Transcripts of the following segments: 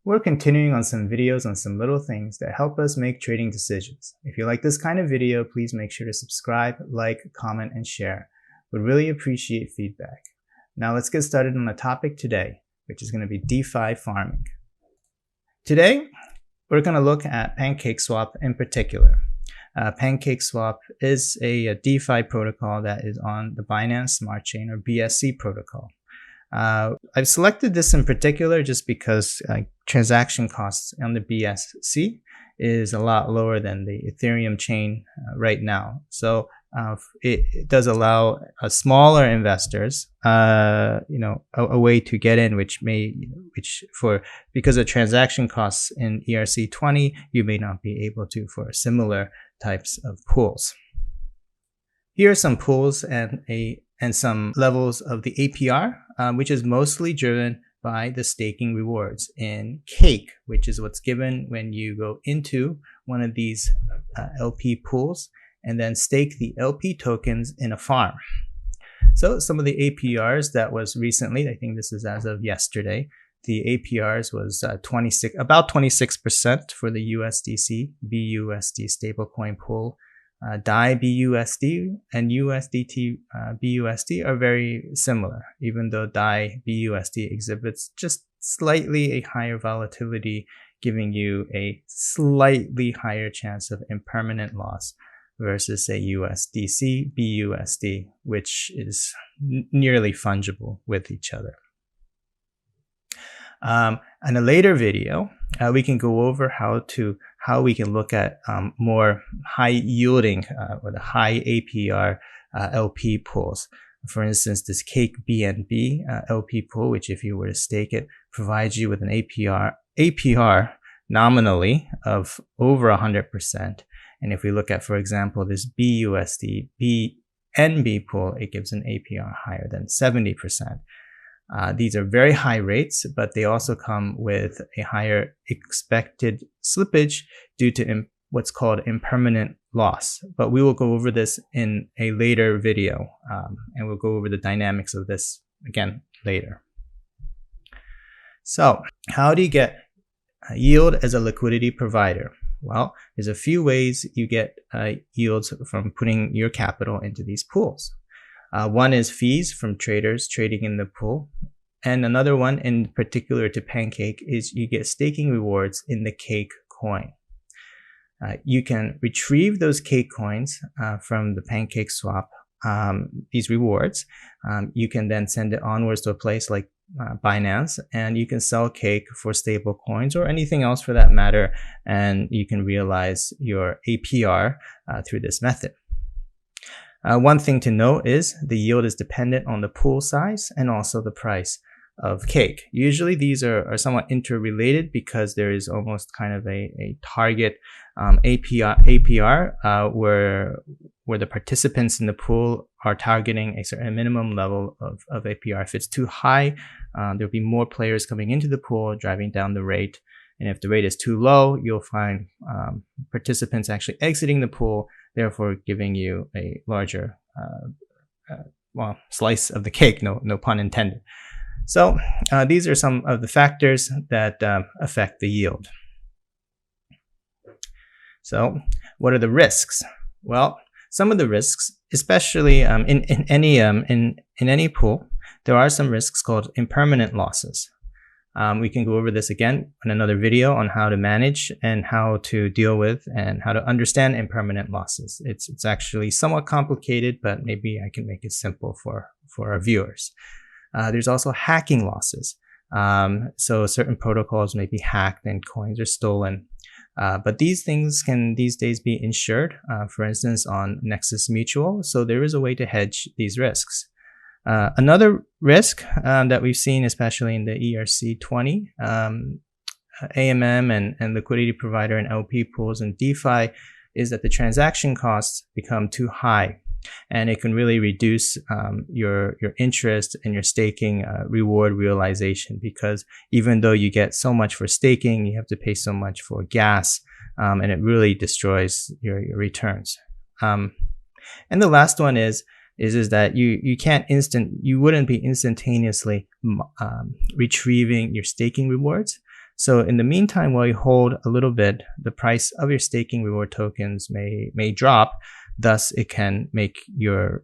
We're continuing on some videos on some little things that help us make trading decisions. If you like this kind of video, please make sure to subscribe, like, comment, and share. We'd really appreciate feedback. Now let's get started on the topic today, which is going to be DeFi farming. Today, we're going to look at PancakeSwap in particular. PancakeSwap is a DeFi protocol that is on the Binance Smart Chain or BSC protocol. I've selected this in particular just because transaction costs on the BSC is a lot lower than the Ethereum chain right now. So it does allow smaller investors, a way to get in, because of transaction costs in ERC20, you may not be able to for similar types of pools. Here are some pools and some levels of the APR, which is mostly driven by the staking rewards in Cake, which is what's given when you go into one of these LP pools and then stake the LP tokens in a farm. So some of the APRs that was recently, I think this is as of yesterday, the APRs was about 26% for the USDC, BUSD stablecoin pool. DAI BUSD and USDT BUSD are very similar, even though DAI BUSD exhibits just slightly a higher volatility, giving you a slightly higher chance of impermanent loss versus a USDC BUSD, which is nearly fungible with each other. In a later video, we can go over how we can look at more high yielding or the high APR LP pools. For instance, this Cake BNB LP pool, which if you were to stake it, provides you with an APR nominally of over 100%. And if we look at, for example, this BUSD BNB pool, it gives an APR higher than 70%. These are very high rates, but they also come with a higher expected slippage due to what's called impermanent loss. But we will go over this in a later video, and we'll go over the dynamics of this again later. So how do you get yield as a liquidity provider? Well, there's a few ways you get yields from putting your capital into these pools. One is fees from traders trading in the pool. And another one in particular to Pancake is you get staking rewards in the Cake coin. You can retrieve those Cake coins from the PancakeSwap, these rewards. You can then send it onwards to a place like Binance, and you can sell Cake for stable coins or anything else for that matter, and you can realize your APR through this method. One thing to note is the yield is dependent on the pool size and also the price of Cake. Usually these are somewhat interrelated because there is almost kind of a target APR where the participants in the pool are targeting a certain minimum level of APR. If it's too high, there'll be more players coming into the pool, driving down the rate. And if the rate is too low, you'll find participants actually exiting the pool, therefore giving you a larger slice of the cake, no pun intended. So these are some of the factors that affect the yield. So what are the risks? Well, some of the risks, especially in any pool, there are some risks called impermanent losses. We can go over this again in another video on how to manage and how to deal with and how to understand impermanent losses. It's actually somewhat complicated, but maybe I can make it simple for our viewers. There's also hacking losses. So certain protocols may be hacked and coins are stolen. But these things can these days be insured, for instance, on Nexus Mutual. So there is a way to hedge these risks. Another risk that we've seen, especially in the ERC20, AMM and liquidity provider and LP pools and DeFi, is that the transaction costs become too high, and it can really reduce your interest and your staking reward realization, because even though you get so much for staking, you have to pay so much for gas, and it really destroys your returns. And the last one is that you wouldn't be instantaneously retrieving your staking rewards. So in the meantime, while you hold a little bit, the price of your staking reward tokens may drop. Thus, it can make your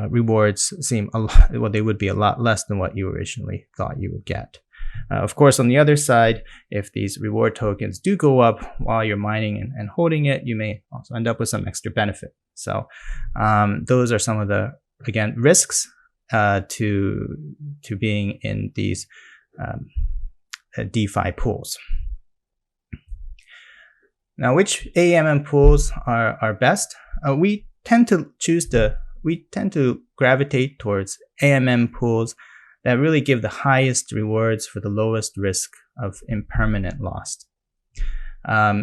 rewards seem a lot, well, they would be a lot less than what you originally thought you would get. Of course, on the other side, if these reward tokens do go up while you're mining and holding it, you may also end up with some extra benefit. So those are some of the, again, risks to being in these DeFi pools. Now, which AMM pools are best? We tend to gravitate towards AMM pools that really give the highest rewards for the lowest risk of impermanent loss.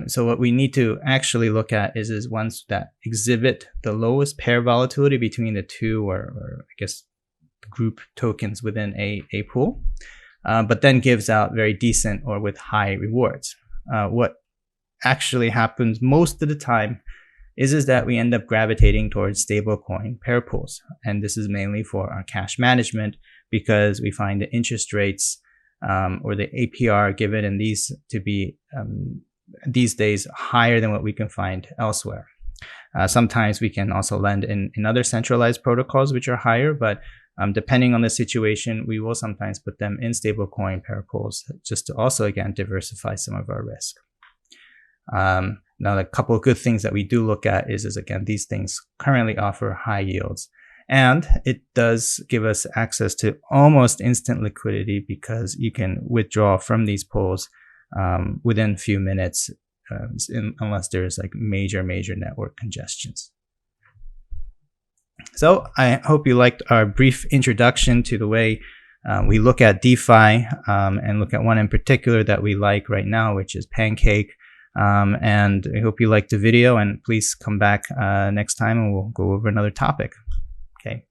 So what we need to actually look at is ones that exhibit the lowest pair volatility between the two, or I guess group tokens within a pool, but then gives out very decent or with high rewards. What actually happens most of the time is that we end up gravitating towards stablecoin pair pools. And this is mainly for our cash management, because we find the interest rates or the APR given in these to be these days higher than what we can find elsewhere. Sometimes we can also lend in other centralized protocols which are higher, but depending on the situation, we will sometimes put them in stablecoin pair pools just to also, again, diversify some of our risk. Now, a couple of good things that we do look at is again, these things currently offer high yields. And it does give us access to almost instant liquidity, because you can withdraw from these pools within a few minutes, unless there's like major network congestions. So I hope you liked our brief introduction to the way we look at DeFi, and look at one in particular that we like right now, which is Pancake. And I hope you liked the video, and please come back next time and we'll go over another topic. Okay.